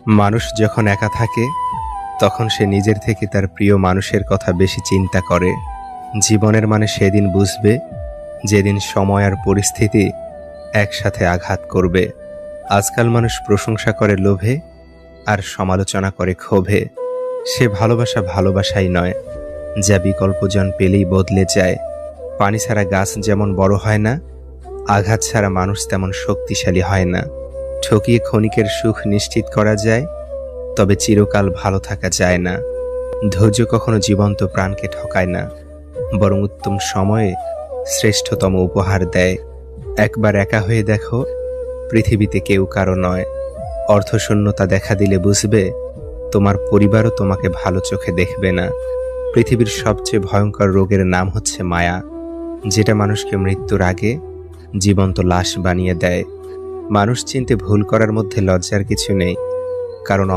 মানুষ যখন একা থাকে তখন সে নিজের থেকে তার প্রিয় মানুষের কথা বেশি চিন্তা করে। জীবনের মানে সেদিন বুঝবে যেদিন সময় আর পরিস্থিতি একসাথে আঘাত করবে। আজকাল মানুষ প্রশংসা করে লোভে আর সমালোচনা করে ক্ষোভে। সে ভালোবাসা ভালোবাসাই নয়, যা বিকল্পজন পেলেই বদলে যায়। পানি ছাড়া গাছ যেমন বড় হয় না, আঘাত ছাড়া মানুষ তেমন শক্তিশালী হয় না। ঠকিয়ে ক্ষণিকের সুখ নিশ্চিত করা যায়, তবে চিরকাল ভালো থাকা যায় না। ধৈর্য কখনো জীবন্ত প্রাণকে ঠকায় না, বরং উত্তম সময়ে শ্রেষ্ঠতম উপহার দেয়। একবার একা হয়ে দেখো, পৃথিবীতে কেউ কারো নয়। অর্থশূন্যতা দেখা দিলে বুঝবে তোমার পরিবারও তোমাকে ভালো চোখে দেখবে না। পৃথিবীর সবচেয়ে ভয়ঙ্কর রোগের নাম হচ্ছে মায়া, যেটা মানুষকে মৃত্যুর আগে জীবন্ত লাশ বানিয়ে দেয়। মানুষ চিনতে ভুল করার মধ্যে লজ্জার কিছু নেই, কারণ